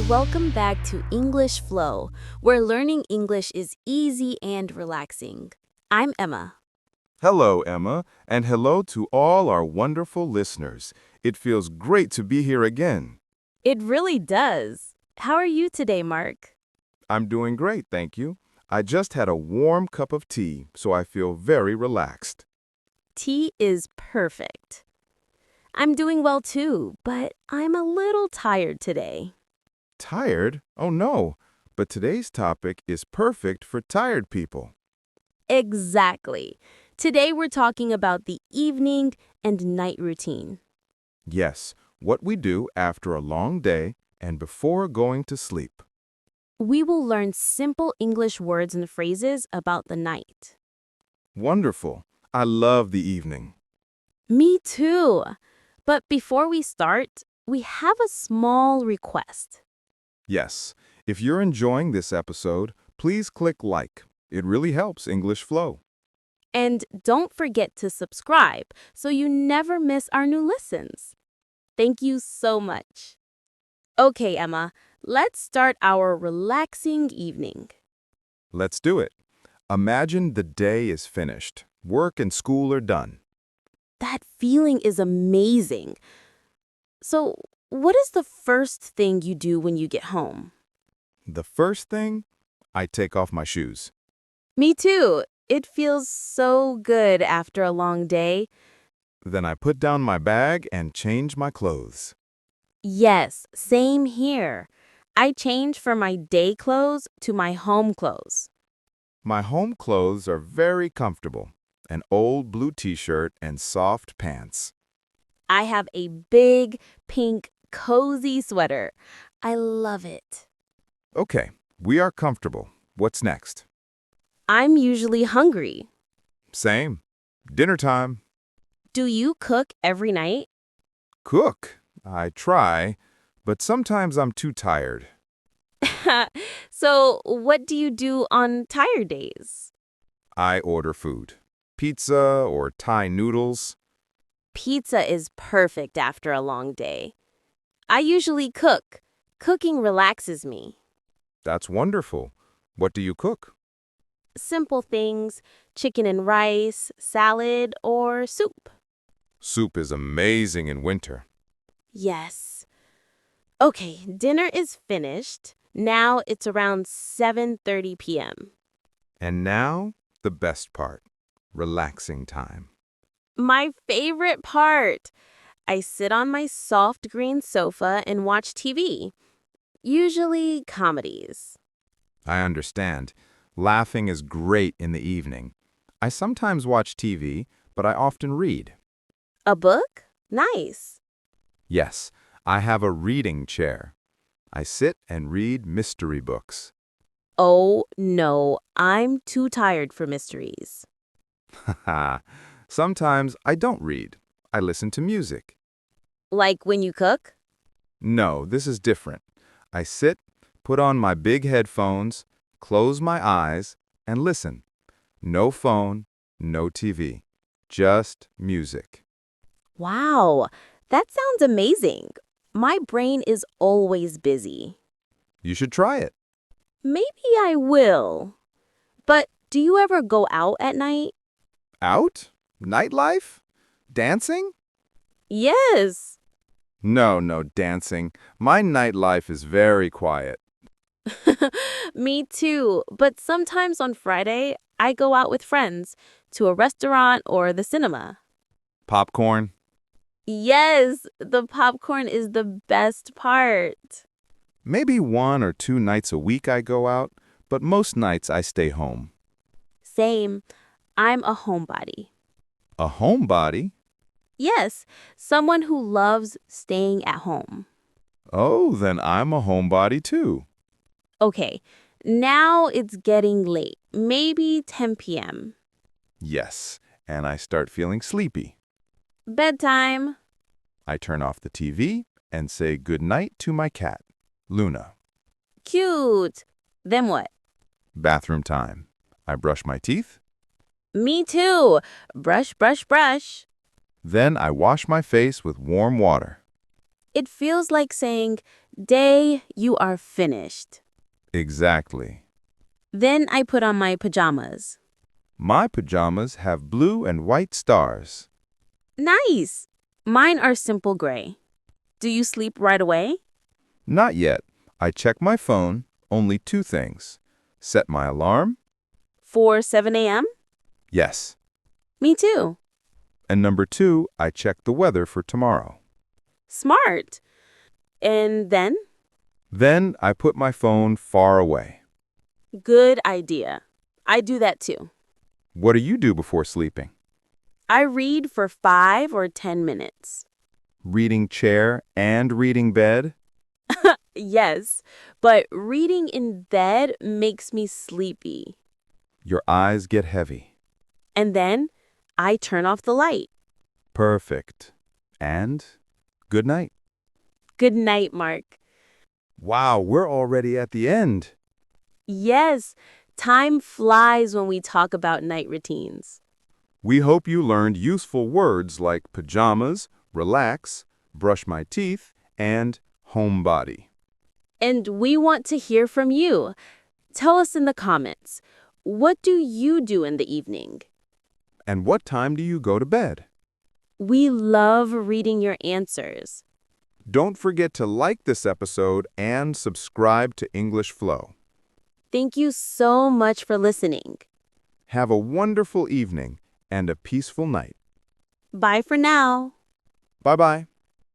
Welcome back to English Flow, where learning English is easy and relaxing. I'm Emma. Hello, Emma, and hello to all our wonderful listeners. It feels great to be here again. It really does. How are you today, Mark? I'm doing great, thank you. I just had a warm cup of tea, so I feel very relaxed. Tea is perfect. I'm doing well too, but I'm a little tired today. Tired? Oh no, but today's topic is perfect for tired people. Exactly. Today we're talking about the evening and night routine. Yes, what we do after a long day and before going to sleep. We will learn simple English words and phrases about the night. Wonderful. I love the evening. Me too. But before we start, we have a small request. Yes, if you're enjoying this episode, please click like. It really helps English flow. And don't forget to subscribe so you never miss our new lessons. Thank you so much. Okay, Emma, let's start our relaxing evening. Let's do it. Imagine the day is finished. Work and school are done. That feeling is amazing. So, what is the first thing you do when you get home? The first thing, I take off my shoes. Me too. It feels so good after a long day. Then I put down my bag and change my clothes. Yes, same here. I change from my day clothes to my home clothes. My home clothes are very comfortable. An old blue t-shirt and soft pants. I have a big, pink, cozy sweater. I love it. Okay, we are comfortable. What's next? I'm usually hungry. Same. Dinner time. Do you cook every night? Cook. I try, but sometimes I'm too tired. So, what do you do on tired days? I order food. Pizza or Thai noodles. Pizza is perfect after a long day. I usually cook. Cooking relaxes me. That's wonderful. What do you cook? Simple things, chicken and rice, salad, or soup. Soup is amazing in winter. Yes. Okay, dinner is finished. Now it's around 7:30 p.m. And now, the best part. Relaxing time. My favorite part. I sit on my soft green sofa and watch TV. Usually comedies. I understand. Laughing is great in the evening. I sometimes watch TV, but I often read. A book? Nice. Yes, I have a reading chair. I sit and read mystery books. Oh, no, I'm too tired for mysteries. Haha. Sometimes I don't read. I listen to music. Like when you cook? No, this is different. I sit, put on my big headphones, close my eyes, and listen. No phone, no TV. Just music. Wow, that sounds amazing. My brain is always busy. You should try it. Maybe I will. But do you ever go out at night? Out? Nightlife? Dancing? Yes. No, dancing. My nightlife is very quiet. Me too. But sometimes on Friday, I go out with friends to a restaurant or the cinema. Popcorn? Yes, the popcorn is the best part. Maybe 1 or 2 nights a week I go out, but most nights I stay home. Same. I'm a homebody. A homebody? Yes, someone who loves staying at home. Oh, then I'm a homebody too. Okay, now it's getting late. Maybe 10 p.m. Yes, and I start feeling sleepy. Bedtime. I turn off the TV and say goodnight to my cat, Luna. Cute. Then what? Bathroom time. I brush my teeth. Me too. Brush, brush, brush. Then I wash my face with warm water. It feels like saying day, you are finished. Exactly. Then I put on my pajamas. My pajamas have blue and white stars. Nice! Mine are simple gray. Do you sleep right away? Not yet. I check my phone, only two things. Set my alarm? For 7 a.m.? Yes. Me too. And number two, I check the weather for tomorrow. Smart. And then? Then I put my phone far away. Good idea. I do that too. What do you do before sleeping? I read for 5 or 10 minutes. Reading chair and reading bed? Yes, but reading in bed makes me sleepy. Your eyes get heavy. And then I turn off the light. Perfect. And good night. Good night, Mark. Wow, we're already at the end. Yes, time flies when we talk about night routines. We hope you learned useful words like pajamas, relax, brush my teeth, and homebody. And we want to hear from you. Tell us in the comments, what do you do in the evening? And what time do you go to bed? We love reading your answers. Don't forget to like this episode and subscribe to English Flow. Thank you so much for listening. Have a wonderful evening and a peaceful night. Bye for now. Bye-bye.